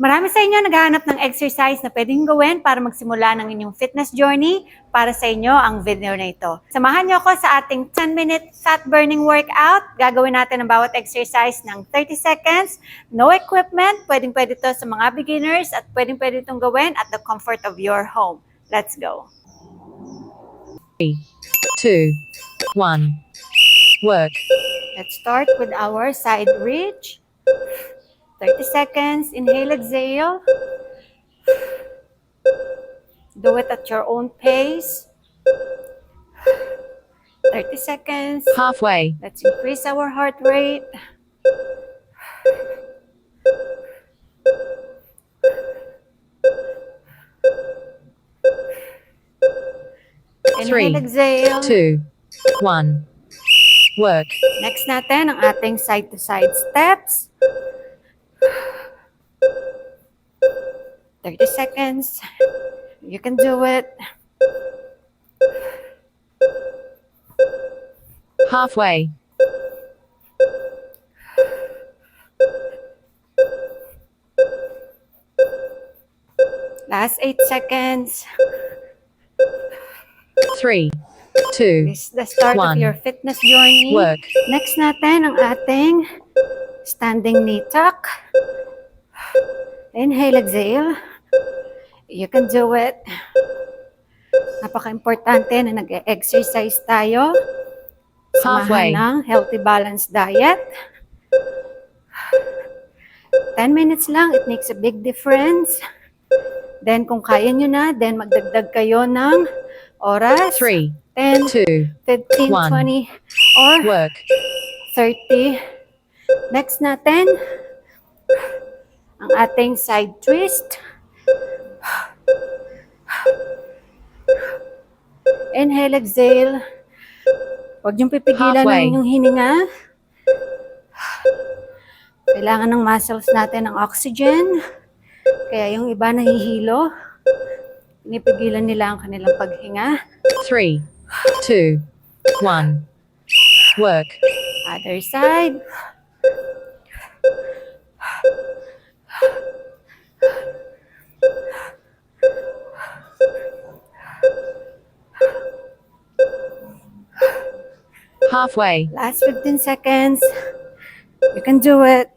Marami sa inyo naghahanap ng exercise na pwedeng gawin para magsimula ng inyong fitness journey. Para sa inyo ang video na ito. Samahan niyo ako sa ating 10-minute fat burning workout. Gagawin natin ang bawat exercise ng 30 seconds. No equipment. Pwedeng-pwede ito sa mga beginners at pwedeng-pwede itong gawin at the comfort of your home. Let's go. 3, 2, 1. Work. Let's start with our side reach. 30 seconds. Inhale, exhale. Do it at your own pace. 30 seconds. Halfway. Let's increase our heart rate. Inhale, 3, exhale. 2, 1. Work. Next natin ang ating side-to-side steps. 30 seconds. You can do it. Halfway. Last 8 seconds. 3, 2, This is the start of 1. your fitness journey. Work. Next natin ang ating standing knee tuck. Inhale, exhale. You can do it. Napaka-importante na nag-exercise tayo. Halfway. Samahan ng healthy balanced diet. 10 minutes lang, it makes a big difference. Then kung kaya nyo na, then magdagdag kayo ng oras. 3, 10, 2, 15, 1. 20, or Work. 30. Next natin, ang ating side twist. Inhale, exhale. Huwag niyong pipigilan Halfway. ng inyong hininga. Kailangan ng muscles natin ng oxygen. Kaya yung iba nahihilo. Pinipigilan nila ang kanilang paghinga. 3, 2, 1. Work. Other side. Halfway. Last 15 seconds. You can do it.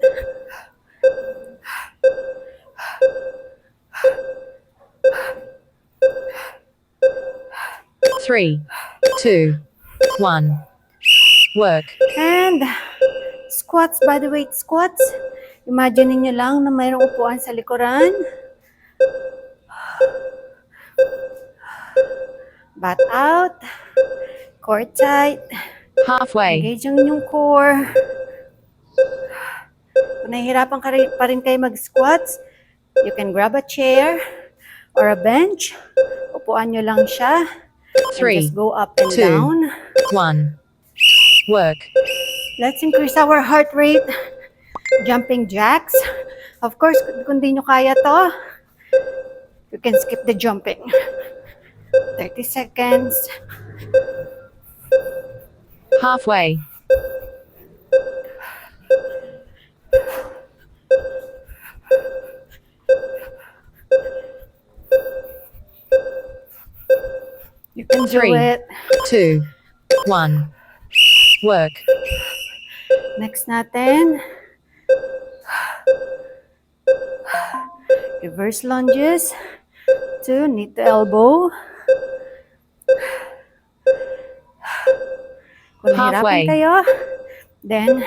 Three, 2, 1. Work. And squats, body weight squats. Imagine niyo lang na mayroong upuan sa likuran. Butt out. Core tight. Halfway. Engage ang inyong core. Kung nahihirapan pa rin kayo mag-squats, you can grab a chair or a bench. Upuan nyo lang siya. And 3, just go up and 2. down. 1. Work. Let's increase our heart rate. Jumping jacks. Of course, kung di nyo kaya to, you can skip the jumping. 30 seconds. Halfway. You can do 3, it. 2, 1. Work. Next natin. Reverse lunges to knee to elbow. Kung Halfway. nahirapan kayo, then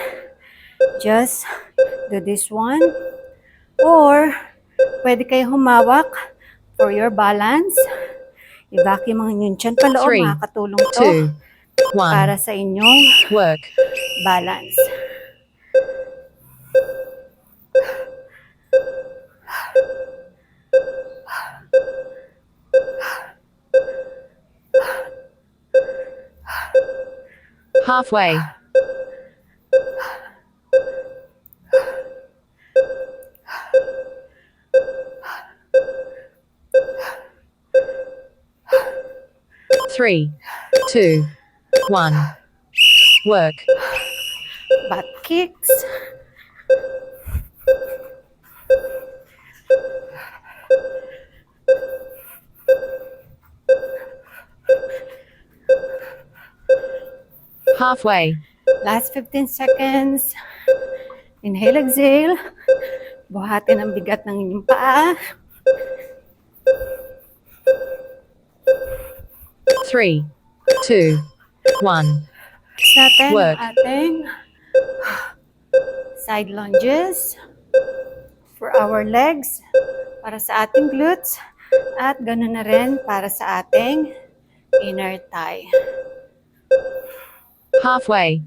just do this one. Or, pwede kayo humawak for your balance. I-vacuum ang inyong tiyan paloob. 3, Makakatulong to 2, 1. para sa inyong Work. balance. Halfway. 3, 2, 1. Work. Butt kicks. Halfway. Last 15 seconds. Inhale, exhale. Buhatin ang bigat ng inyong paa. 3, 2, 1. Next natin Work. ang ating side lunges for our legs, para sa ating glutes, at ganoon na rin para sa ating inner thigh. Halfway.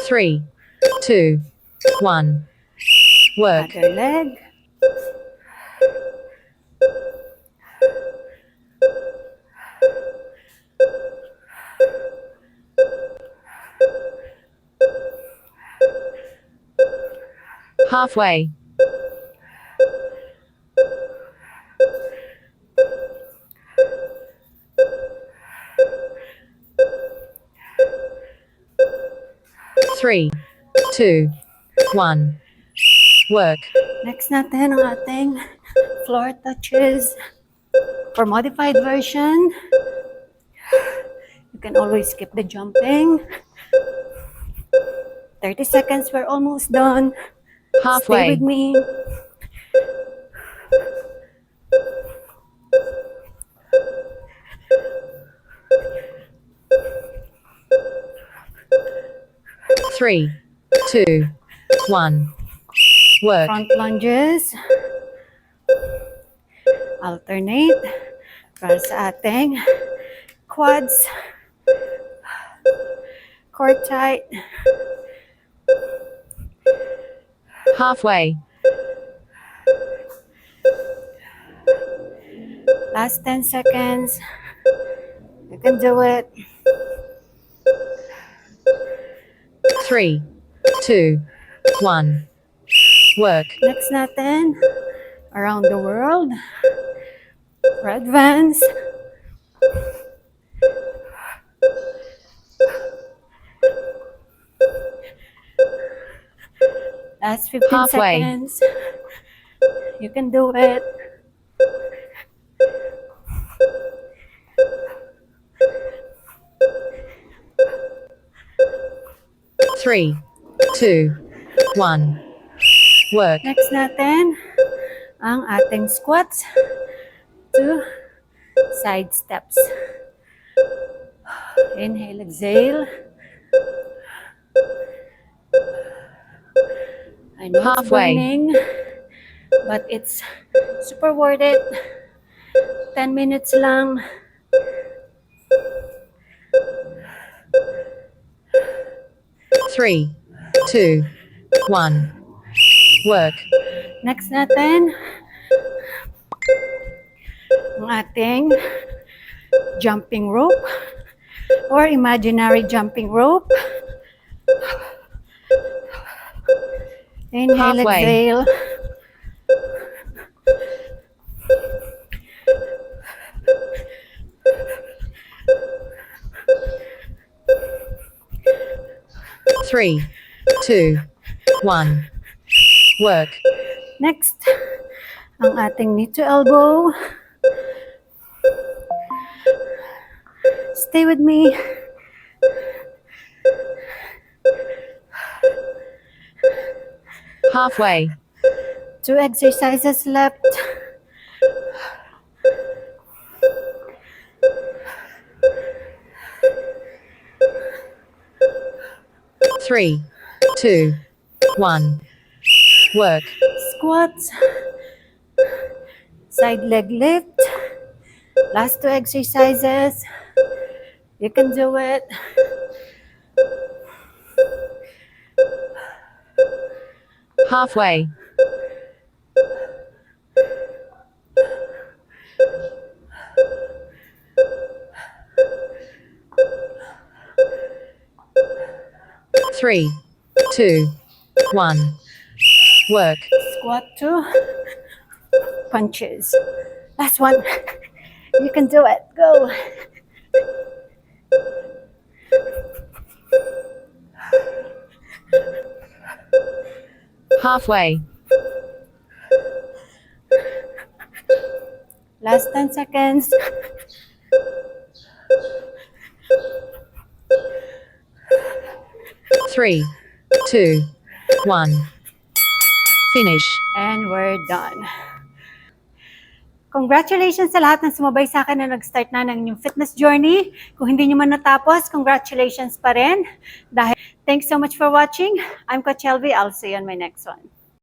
Three, 2, 1. Work. Other leg. Halfway. Three, 2, 1. Work. Next natin ang ating floor touches. For modified version, you can always skip the jumping. 30 seconds, we're almost done. Stay Halfway. with me. Three, 2, 1. Work. Front lunges. Alternate para sa ating quads. Core tight. Halfway. Last 10 seconds. You can do it. 3, 2, 1. Work. Next natin, around the world. For advance. Last 15 Halfway. seconds. You can do it. Three, 2, 1. Work. Next natin, ang ating squats to side steps. Inhale, exhale. I know it's Halfway. burning, but it's super worth it. 10 minutes lang. Three, 2, 1. Work. Next natin, ang ating jumping rope or imaginary jumping rope. Inhale, Halfway. exhale. Three, 2, 1. Work. Next, ang ating knee to elbow. Stay with me. Halfway. 2 exercises left. Three, 2, 1. Work. Squats. Side leg lift. Last 2 exercises. You can do it. Halfway. Three, 2, 1. Work. Squat 2. Punches. Last one. You can do it. Go. Halfway. Last 10 seconds. Three, two, one. Finish. And we're done. Congratulations sa lahat ng sumabay sa akin na nag-start na ng inyong fitness journey. Kung hindi nyo man natapos, congratulations pa rin. Thanks so much for watching. I'm Coach Elvie. I'll see you on my next one.